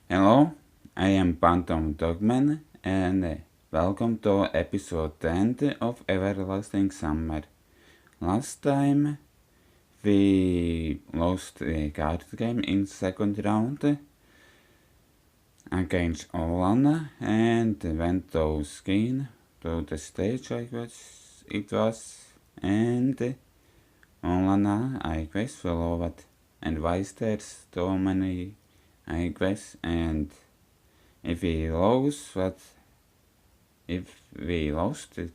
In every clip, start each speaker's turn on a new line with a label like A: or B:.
A: Hello, I am PhantomDogman and welcome to episode 10 of Everlasting Summer. Last time we lost a card game in second round against Olana and went to skin to the stage I guess it was, and Olana I guess followed and why there's so many I guess, and if we lost,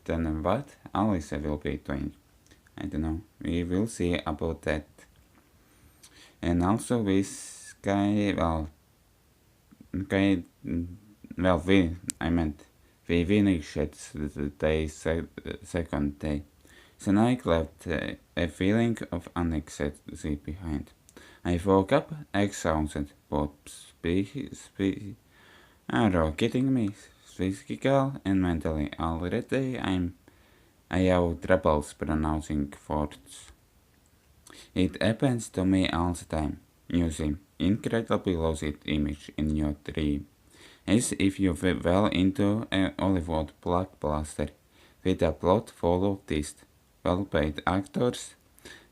A: then what Alice will be doing? I don't know. We will see about that. And also this guy, we finished the second day. Then I left a feeling of anxiety behind. I woke up exhausted, but are getting me physical and mentally already. I have troubles pronouncing words. It happens to me all the time. You see incredibly lucid image in your dream, as if you fell into a Hollywood blockbuster with a plot full of these well-paid actors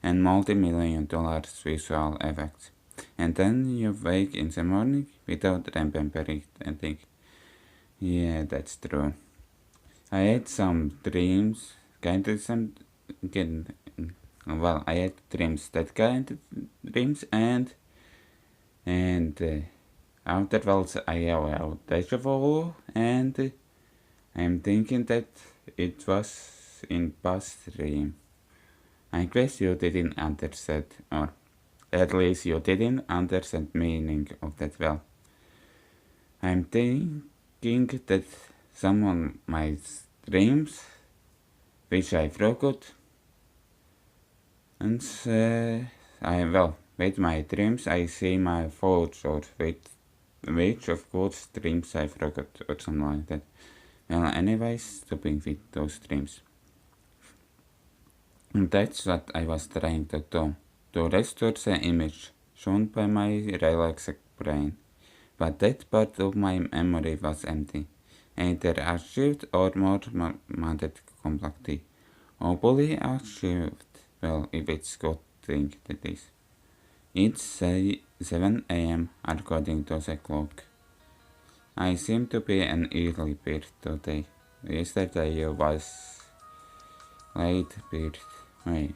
A: and multi-million-dollar visual effects. And then you wake in the morning without remembering anything. Yeah, that's true. I had some dreams, I had dreams that kind of dreams, and afterwards I have deja vu, and I'm thinking that it was in past dream. I guess you didn't understand, or at least you didn't understand meaning of that well. I'm thinking that someone my dreams, which I forgot, and with my dreams I see my thoughts, or which of course dreams I forgot, or something like that. Well, anyways, stopping with those dreams. And that's what I was trying to do, to restore the image shown by my relaxed brain. But that part of my memory was empty, either archived or more mounted completely. Hopefully archived, well, if it's good thing that is. It's 7 am according to the clock. I seem to be an early bird today. Yesterday I was late bird. Wait,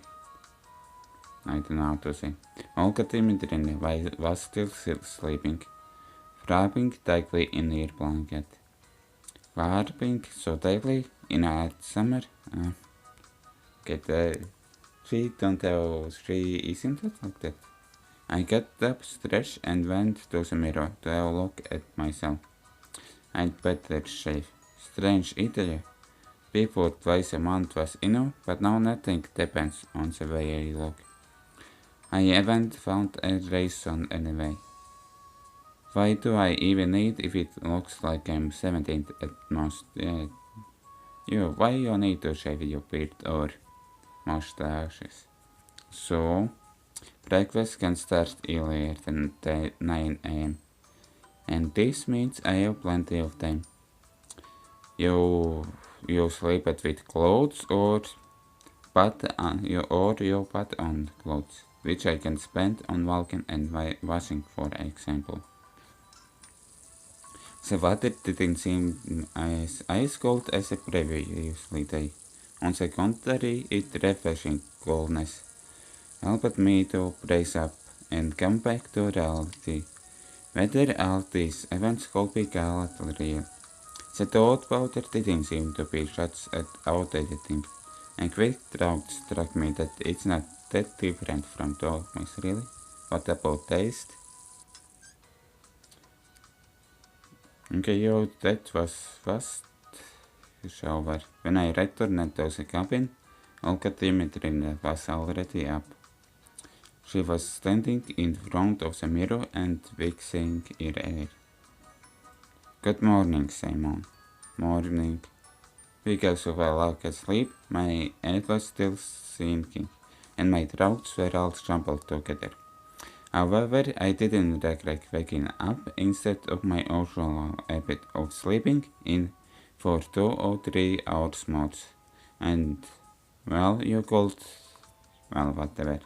A: I don't know how to say. Olga Dimitrin was still sleeping, wrapping tightly in her blanket. Wrapping so tightly in a summer? She isn't it like that? I got up, stretched, and went to the mirror to look at myself. I'd better shave. Strange either. Before twice a month was enough, but now nothing depends on the way I look. I haven't found a reason anyway. Why do I even need if it looks like I'm 17 at most? Why you need to shave your beard or mustaches? So, breakfast can start earlier than 9 am. And this means I have plenty of time. You sleep with clothes or you put on clothes, which I can spend on walking and washing, for example. The water didn't seem as ice cold as a previous day. On the contrary, its refreshing coldness helped me to brace up and come back to reality. Whether all these events could be called real. The thought powder didn't seem to be such an outdated thing, and quick thought struck me that it's not that different from dogmas, really. What about taste? Okay, that was fast shower. When I returned to the cabin, Olga Dimitrina was already up. She was standing in front of the mirror and fixing her hair. Good morning, Simon. Morning. Because of a lack of sleep, my head was still sinking, and my throats were all jumbled together. However, I didn't regret waking up instead of my usual habit of sleeping in for 2 or 3 hours more. And, well, you could, well, whatever.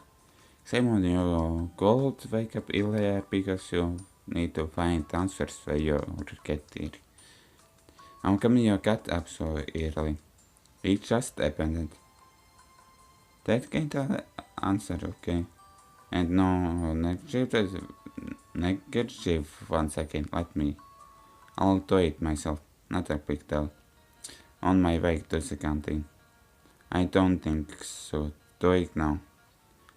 A: Simon, you could wake up earlier because you need to find answers where you get here. How come you got up so early? It just happened. That kind of answer, okay. And no negative 1 second, let me. I'll do it myself, not a big deal. On my way to the canteen. I don't think so. Do it now.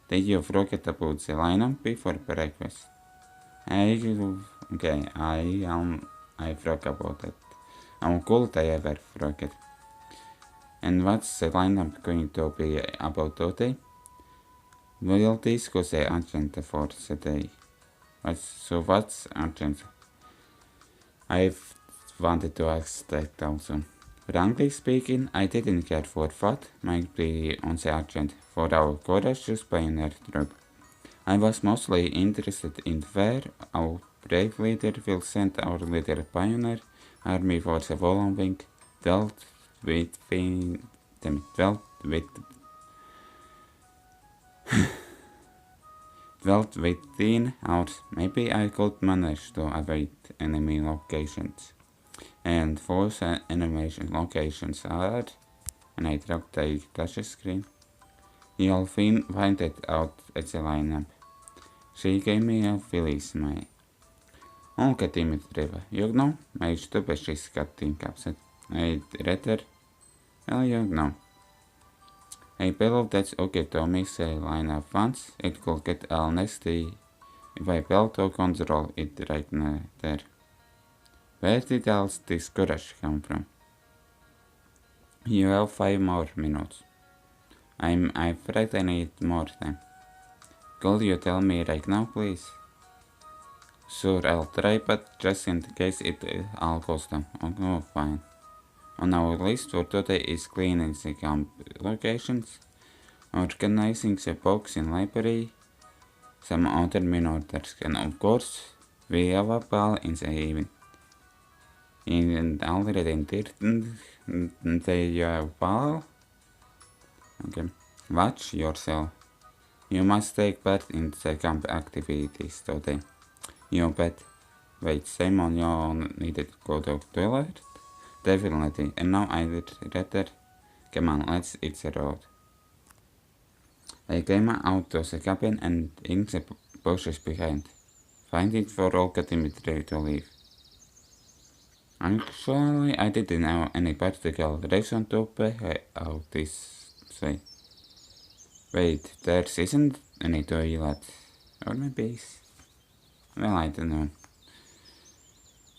A: Did you forget about the lineup before breakfast? I forgot about it. How could I ever forget? And what's the lineup going to be about today? We'll discuss the agenda for the day. So what's agenda? I've wanted to ask that also. Frankly speaking, I didn't care for what might be on the agenda for our courageous pioneer troop. I was mostly interested in where our brave leader will send our little pioneer army for the following 12 within hours. Maybe I could manage to avoid enemy locations. And force animation locations are, and I drop the touch screen. You'll find it out at the lineup. She gave me a Philly smile. Onko Dimitrieva, you know, my stupid she's cutting upset. I'd rather, well, you know. I believe that's okay to miss the lineup once. It could get all nasty if I fail to control it right there. Where did all this courage come from? You have 5 more minutes. I'm afraid I need more time. Could you tell me right now, please? Sure, I'll try, but just in case it all goes down. Oh, fine. On our list for today is cleaning the camp locations, organizing the books in library, some other minor tasks, and of course, we have a ball in the evening. And already didn't they have a ball? Okay, watch yourself. You must take part in the camp activities today. You bet. Wait, Simon, you needed to go to the toilet? Definitely, and now I'd rather. Come on, let's hit the road. I came out of the cabin and in the bushes behind. Find it for Olga Dimitri to leave. Actually, I didn't have any particular reason to behave out this way. Wait, there isn't any toilet. Or maybe. Well, I don't know.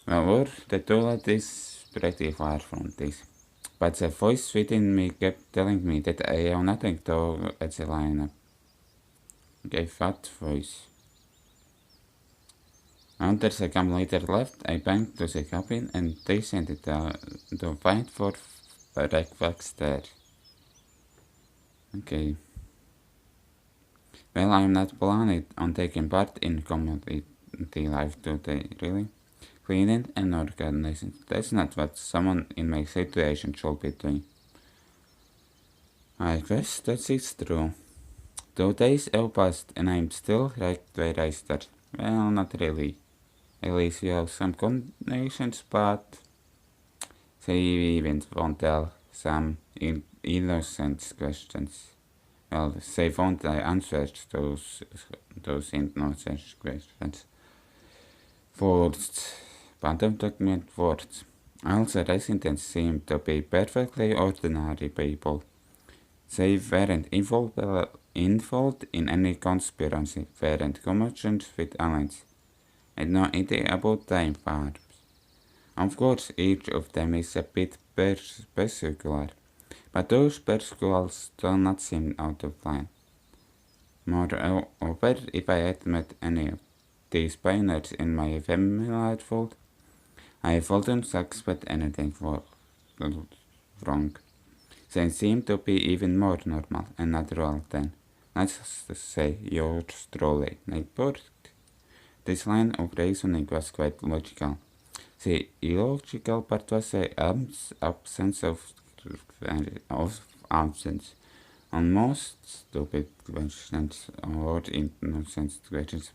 A: Well, the toilet is pretty far from this. But the voice within me kept telling me that I have nothing to do at the lineup. Okay, fat voice. After the camp leader left, I banged to the cabin and decided to fight for breakfast there. Okay. Well, I'm not planning on taking part in community life today, really. Cleaning and organizing. That's not what someone in my situation should be doing. I guess that is true. 2 days have passed and I'm still right where I started. Well, not really. At least you have some connections, but they even won't tell some innocent questions. Well, they won't answer those innocent questions. Words. PhantomDogman words. All the residents seemed to be perfectly ordinary people. They weren't involved in any conspiracy, weren't commissioned with aliens, had no idea about time farms. Of course, each of them is a bit particular, but those particulars do not seem out of line. Moreover, if I had met any of these pioneers in my family fold, I wouldn't suspect anything wrong. They seem to be even more normal and natural than, let's say, yours truly, neighborhood This line of reasoning was quite logical. The illogical part was the absence of absence. On most stupid questions or innocent questions,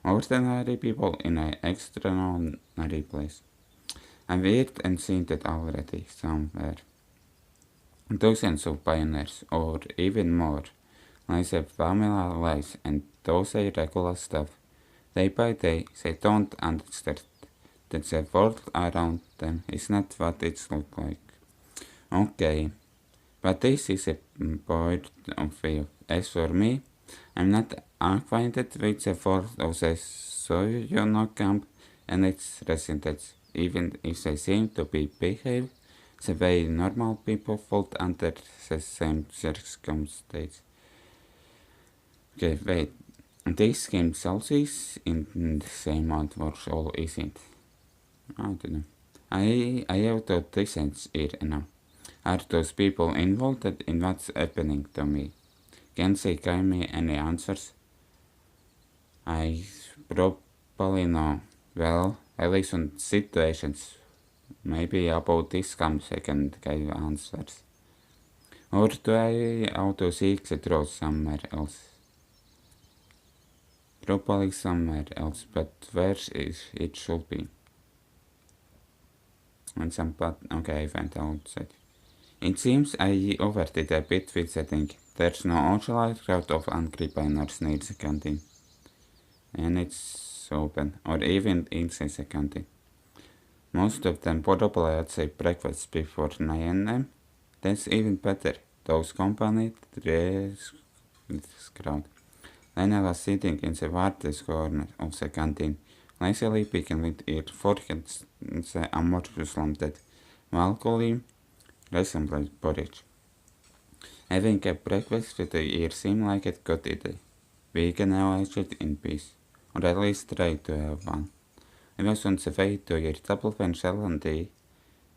A: ordinary people in an extraordinary place. I've heard and seen it already somewhere. Dozens of pioneers, or even more, live a familiar lives and those regular stuff. Day by day, they don't understand that the world around them is not what it looks like. Okay, but this is a point of view. As for me, I'm not acquainted with the world of the Soyono camp and its residents, even if they seem to behave the way normal people would under the same circumstances. Okay, wait. This game sells in the same month or so, isn't? I don't know. I have to listen here now. Are those people involved in what's happening to me? Can they give me any answers? I probably know. Well, at least on situations. Maybe about this comes I can give answers. Or do I have to seek the truth somewhere else? Probably somewhere else, but where it should be. And some but okay, I went outside. It seems I overdid a bit with the thing. There's no actual crowd of angry pioneers near the canteen. And it's open, or even inside the canteen. Most of them probably had their breakfast before 9 am. That's even better. Those company this crowd. Lena was sitting in the farthest corner of the canteen, lazily picking with her forehead the amorphous lump that vaguely resembled porridge. Having a breakfast with her seemed like a good idea. We can now it in peace, or at least try to have one. I was on the way to her double pen shell and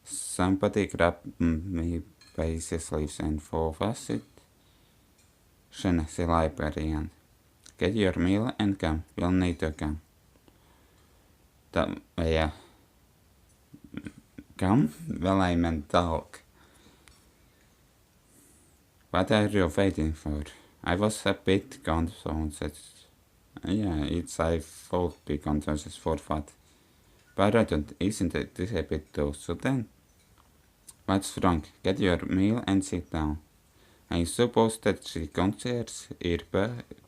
A: somebody grabbed me by the sleeves and was it? Shana, the librarian. Get your meal and come. You'll need to come. Yeah. Come? Well, I meant talk. What are you waiting for? I was a bit confused. Yeah, it's I thought be confused for what? But isn't it this a bit too sudden? What's wrong? Get your meal and sit down. I suppose that she considers her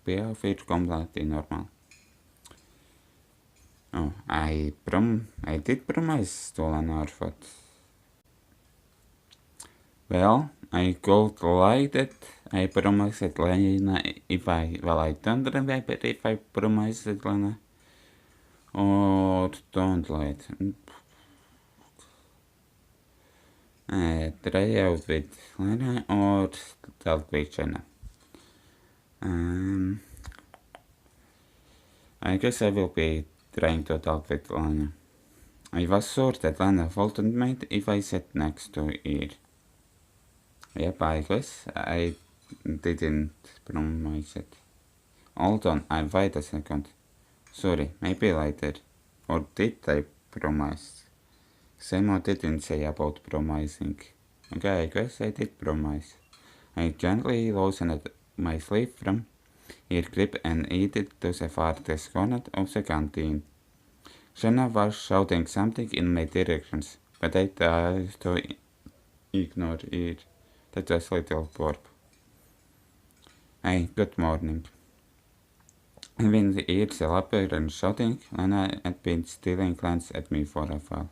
A: behavior completely normal. Oh, I did promise to Lana what? Well, I could lie that I promised Lena I don't remember if I promised Lena or don't lie it. Try out with Lena or talk with Jenna. I guess I will be trying to talk with Lena. I was sure that Lena wouldn't mind if I sat next to her. Yep, I guess I didn't promise it. Hold on, I'll wait a second. Sorry, maybe later. Or did I promise? Samo didn't say about promising. Okay, I guess I did promise. I gently loosened my sleeve from her grip and headed to the farthest corner of the canteen. Shanna was shouting something in my directions, but I tried to ignore it. That was little Bob. Hey, good morning. Having the ears elaborate and shouting, Lena had been stealing glances at me for a while.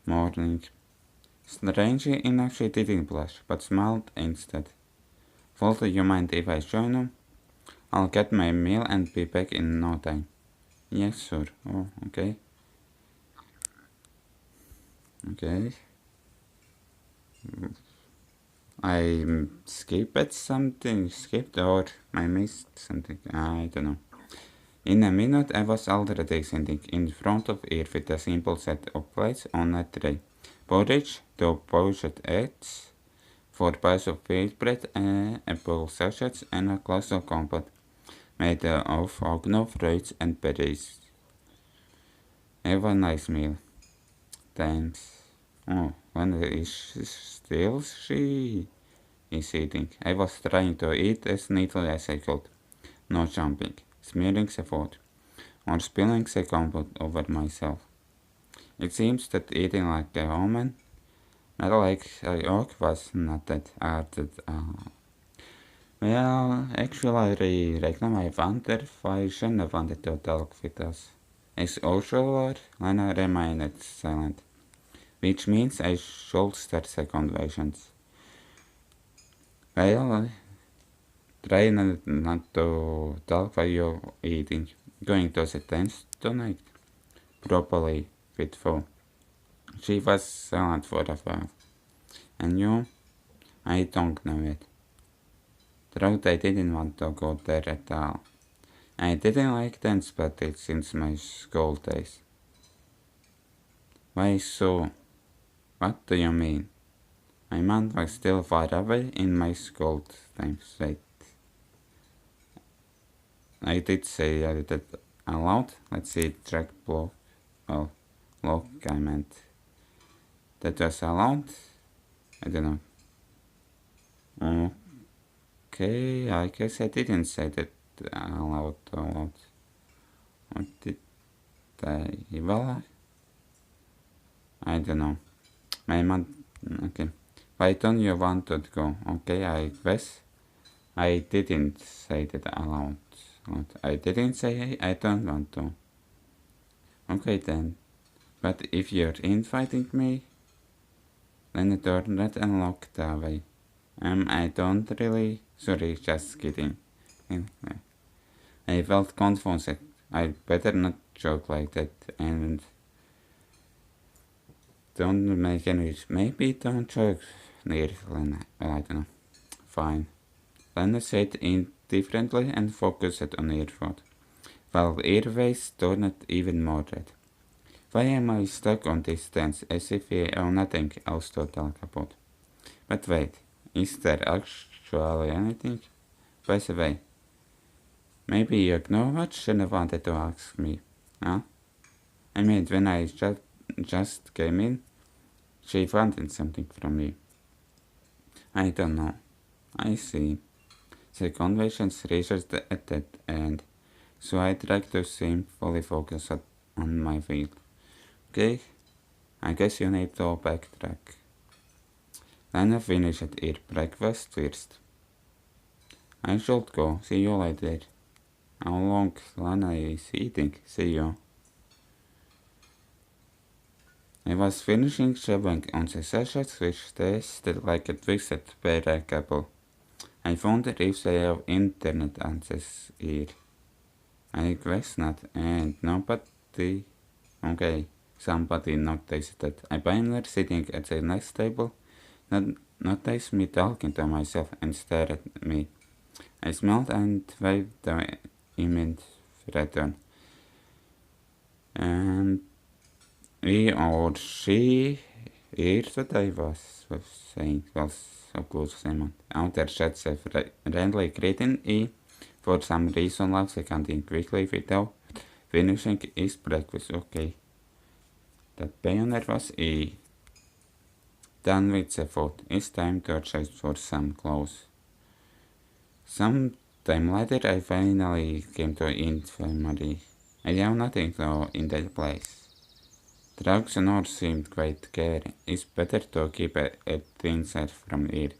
A: Morning. Strangely enough, she didn't blush, but smiled instead. Would you mind if I join you? I'll get my meal and be back in no time. Yes, sir. Oh, okay. Okay. I skipped or I missed something. I don't know. In a minute, I was already sitting in front of her with a simple set of plates on a tray. Porridge, 2 poached eggs, 4 pies of wheat bread, apple sachets, and a glass of compote made of okno, fruits, and berries. Have a nice meal. Thanks. Oh, when is still she is eating. I was trying to eat as neatly as I could. No jumping, smearing the food, or spilling the compote over myself. It seems that eating like a woman, not like a oak, was not that hard at all. Well, actually, right now I wonder why Shanna wanted to talk with us. As usual, Lena remained silent, which means I should start the conversations. Well, try not to talk while you're eating. Going to the dance tonight? Properly, with food. She was silent for a while. And you? I don't know yet. Truth, I didn't want to go there at all. I didn't like dance parties since my school days. Why so? What do you mean? My mind was still far away in my school times. Wait. I did say that aloud. Let's see, track block. Oh, look, I meant. That was aloud? I don't know. Okay, I guess I didn't say that aloud. What did I? Well, I don't know. My mom. Okay. Why don't you want to go? Okay, I guess I didn't say that aloud. I didn't say I don't want to. Okay then. But if you're inviting me, then the door not unlocked away. I don't really. Sorry, just kidding. I felt confused. I better not joke like that and don't make any. Maybe don't joke near Lena. Well, I don't know. Fine. Lena said indifferently and focused on her food, while Airways turned even more red. Why am I stuck on this dance as if we have nothing else to talk about? But wait, is there actually anything? By the way, maybe you know what Shanna wanted to ask me, huh? I mean, when I just came in, she wanted something from me. I don't know. I see. The conversations reached at that end, so I tried to seem fully focused on my field. Okay, I guess you need to backtrack. Lena finished her breakfast first. I should go. See you later. How long Lena is eating? See you. I was finishing chewing on the sachets which tasted like a twisted pear apple. I wonder if they have internet access here. I guess not, and nobody. Okay, somebody noticed that I finally sitting at the next table, noticed me talking to myself and stared at me. I smiled and waved the immense return. And he or she heard what I was saying was so close to Simon. Outer shuts a friendly greeting. He, for some reason, left the canteen quickly without finishing his breakfast. Okay. That pioneer was E. Done with the food. It's time to adjust for some clothes. Some time later, I finally came to infirmary. I have nothing though in that place. Drugs and all seemed quite caring. It's better to keep a inside from here.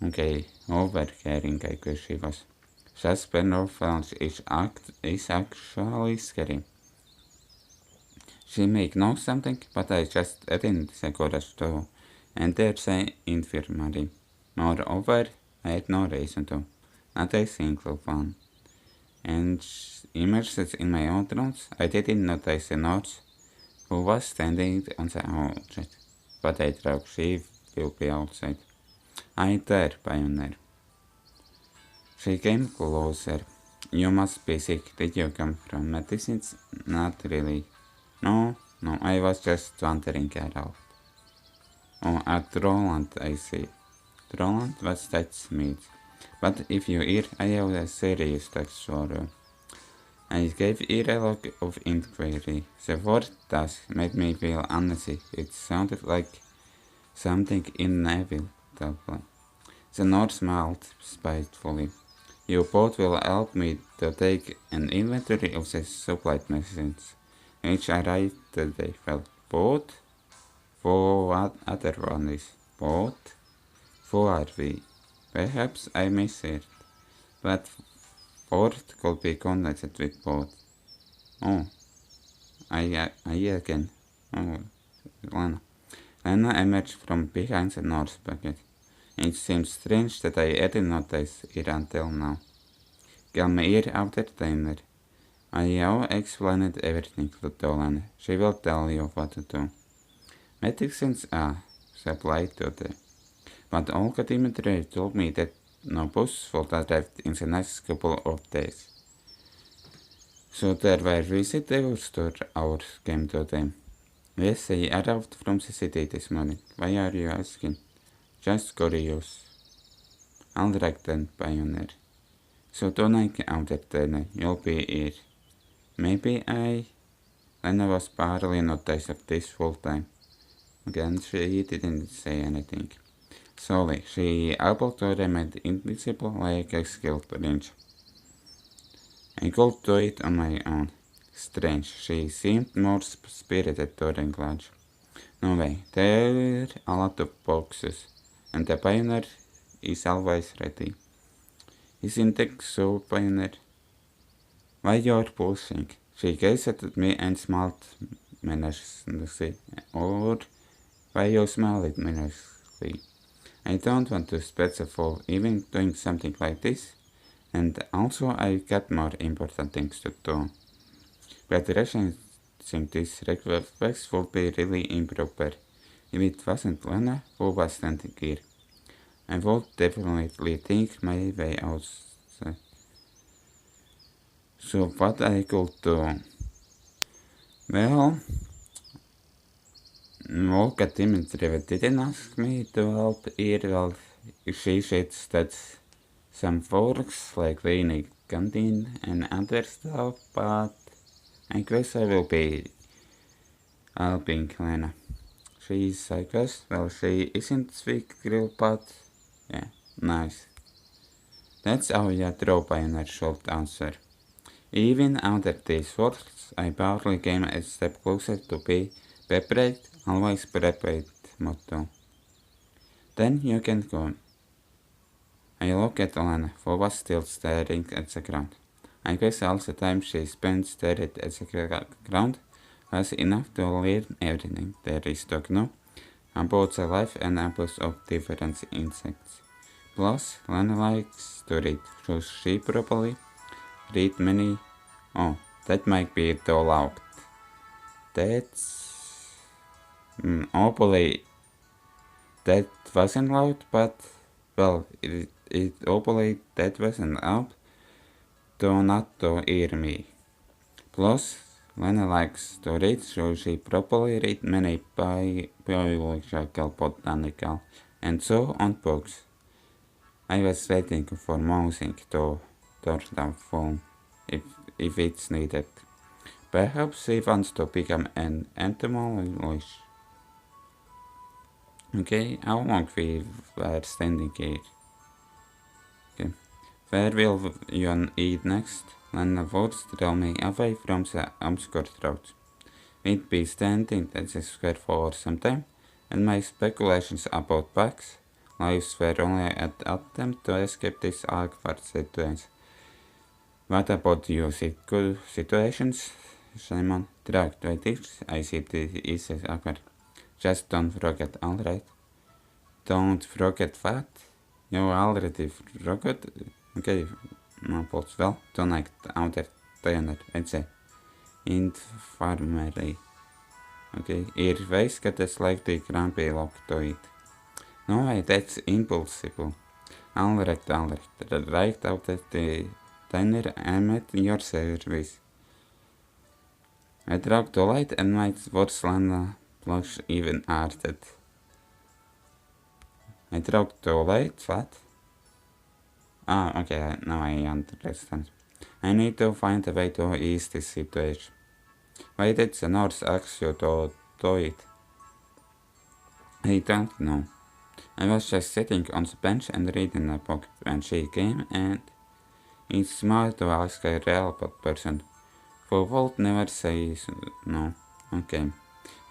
A: Okay, over-caring, I guess she was. Suspendorphans is actually scary. She may know something, but I just didn't the courage to enter the infirmary. Moreover, I had no reason to. Not a single one. And immersed in my own thoughts, I didn't notice the nurse who was standing on the outside. But I thought she will be outside. I dare, Pioneer. She came closer. You must be sick. Did you come from medicines? Not really. No, I was just wandering around. Oh, at Roland, I see. Roland was that Smith. But if you hear, I have a serious text for you. I gave it a look of inquiry. The word task made me feel uneasy. It sounded like something inevitable. The Norse smiled spitefully. You both will help me to take an inventory of the supply machines, which arrived today. Well, both? For what other one is? Both? Who are we? Perhaps I missed it, but fourth could be connected with both. Oh, I again. Oh, Lena. Lena emerged from behind the Norse bucket. It seems strange that I hadn't noticed it until now. Come here after dinner. I have explained everything to Lena. She will tell you what to do. Medicines are supplied today. But Olga Dimitrievna told me that no bus will arrive in the next couple of days. So there were visitors to our camp today. Yes, they arrived from the city this morning. Why are you asking? Just curious. Alright then, Pioneer. So tonight after dinner, you'll be here. Maybe Lena was barely noticed of this full time. Again, she didn't say anything. Slowly, she able to remain invisible like a skilled ninja. I could do it on my own. Strange, she seemed more spirited during lunch. No way, there are a lot of boxes, and the pioneer is always ready. Isn't it so, Pioneer? Why you're pushing? She gazed at me and smiled menacingly. Or why you smile at menacingly? I don't want to specify even doing something like this, and also I got more important things to do. But rushing this request would be really improper. If it wasn't Lena who was standing here, I would definitely think my way out. So what I could do? Well, Olga Dimitrieva didn't ask me to help here. Well, she said that some folks like cleaning canteen and other stuff, but I guess I will be helping Lena. She's, I guess, well, she isn't sweet girl, but yeah, nice. That's how you draw by a short answer. Even under these words, I barely came a step closer to be prepared, always prepared motto. Then you can go. I look at Lena, who was still staring at the ground. I guess all the time she spent staring at the ground was enough to learn everything there is to know about the life and habits of different insects. Plus, Lena likes to read, so she probably read many. Oh, that might be too loud. That's hopefully that wasn't loud, but well, it hopefully that wasn't loud. Do not to hear me. Plus, Lena likes to read, so she probably read many biological, botanical, and so on books. I was waiting for mousing to turn down phone if it's needed. Perhaps she wants to become an entomologist. Okay, how long we were standing here? Okay. Where will you eat next? Lena would draw me away from the obscure road. We'd be standing at the square for some time, and my speculations about bugs' lives were only an attempt to escape this awkward situation. What about your situations, Simon? Dragged by this, I see this is awkward. Just don't forget, alright? Don't forget what? You already forgot? Okay, no but well, tonight outer dinner, etc. Infirmary. Okay, your face got a slightly grumpy look to it. No way, that's impossible. Alright, right after the dinner, I'm at your service. I dropped the light and my words Lena blush even arted. I dropped the light, what? Ah, okay, now I understand. I need to find a way to ease this situation. Why did the nurse ask you to do it? I don't know. I was just sitting on the bench and reading a book when she came, and it's smart to ask a real person who would never say no. Okay.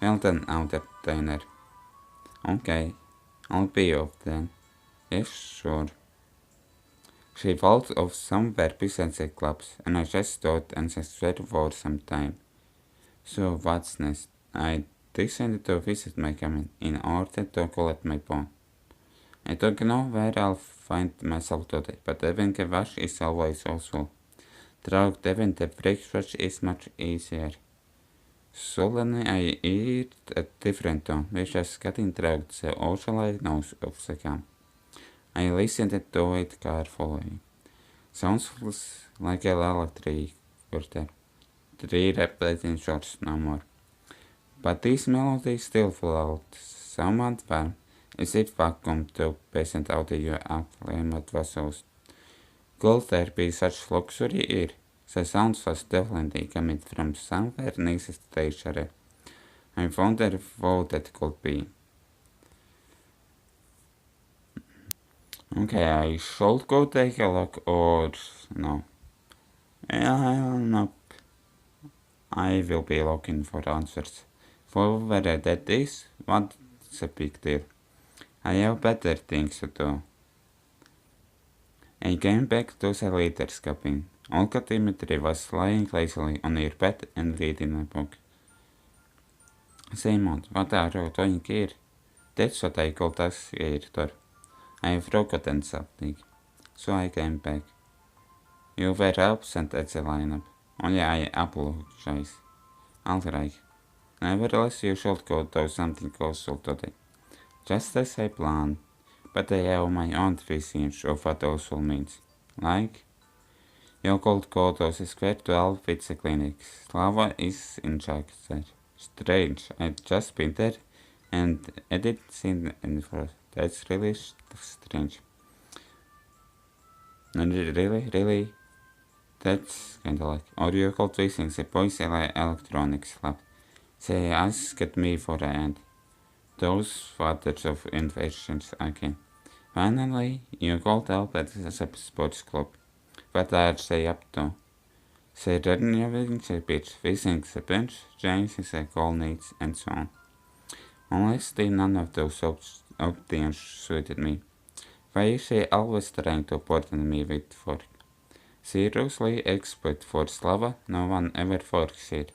A: Well then, entertainer. Okay. I'll be off then. Yes, sure. She walked off somewhere beside the clubs, and I just stood and stared for some time. So what's next? I decided to visit my cabin in order to collect my phone. I don't know where I'll find myself today, but having a wash is always useful. Throughout even the breakfast is much easier. Suddenly I eat a different tone, which is getting through the usual nose of the camp. I listened to it carefully. Sounds like a lullaby quarter. Three repeating shots, no more. But this melody still felt somewhat warm, as if vacuum took patient audio afflamed vessels. Could there be such luxury here? The sound was definitely coming from somewhere next to the station. I wonder what that could be. Okay, I should go take a look or no. I don't know. I will be looking for answers. For whether that is, what's a big deal? I have better things to do. I came back to the leader's cabin. Olga Dimitri was lying lazily on her bed and reading a book. Simon, what are you doing here? That's what I called us here, Thor. I have forgotten something. So I came back. You were absent at the lineup. Only I apologize. Alright. Nevertheless, you should go do something casual today. Just as I planned. But I have my own visions of what casual means. Like? You could go to the Square 12 with the clinic. Slava is in charge there. Strange. I've just been there and edit scene info. That's really strange. Really? That's kinda like. Or you could visit the boys electronics lab. They asked me for a hand. Those fathers of inventions again. Finally, you could help at the sports club. What are they up to? They renewing the pitch, fixing the bench, changing the goal needs, and so on. Honestly, none of those options suited me. Why is she always trying to burden me with work? Seriously, expert for Slava, no one ever works here.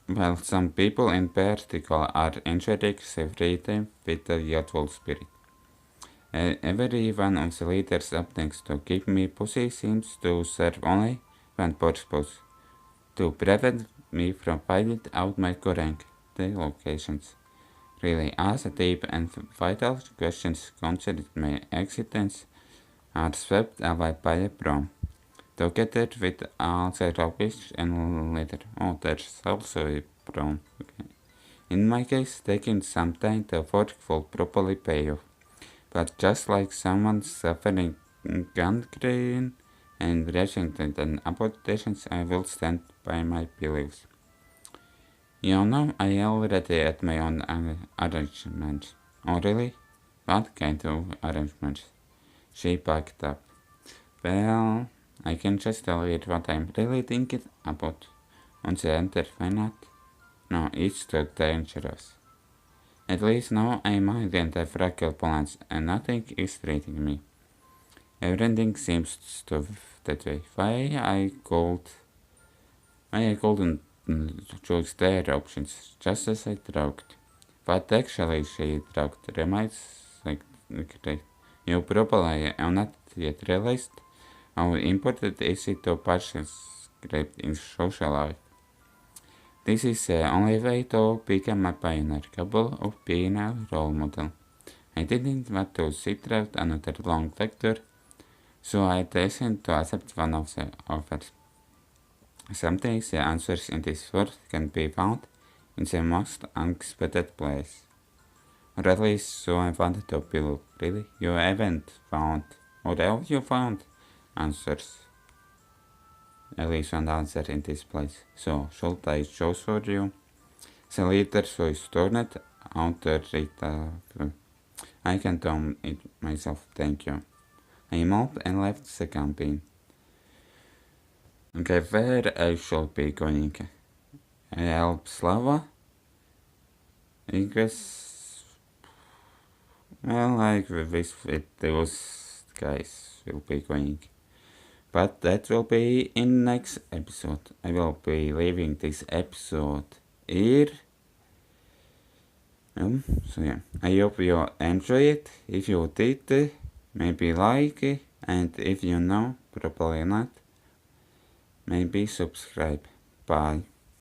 A: Well, some people in particular are enjoying the free time with a youthful spirit. Every one of the leaders' attempts to keep me busy seems to serve only one purpose: to prevent me from finding out my current locations. Really, as a deep and vital questions concerning my existence are swept away by a prom. Together with all the rubbish and litter. Oh, there's also a prom. Okay. In my case, taking some time to work will probably pay off. But just like someone suffering gangrene and rejecting amputations, I will stand by my beliefs. You know, I already had my own arrangements. Oh, really? What kind of arrangements? She backed up. Well, I can just tell you what I'm really thinking about. On the internet? No, it's too dangerous. At least now I'm hiding the fragile plants and nothing is treating me. Everything seems to that way. Why I couldn't choose their options, just as I talked. But actually she talked reminds like great. You probably have not yet realized how important is it to participate in social life. This is the only way to become a pioneer, capable of being a role model. I didn't want to sit out another long lecture, so I decided to accept one of the offers. Sometimes the answers in this world can be found in the most unexpected place. Or at least so I wanted to believe. Really? You haven't found, or have you found answers? at least one answer in this place. So, should I choose for you? The leader choice turned out Rita. I can do it myself, thank you. I moved and left the campaign. Okay, where I should be going? I help Slava? I guess. Well, like with those guys will be going. But that will be in next episode. I will be leaving this episode here. So yeah, I hope you enjoy it. If you did, maybe like it, and if you know, probably not, maybe subscribe. Bye.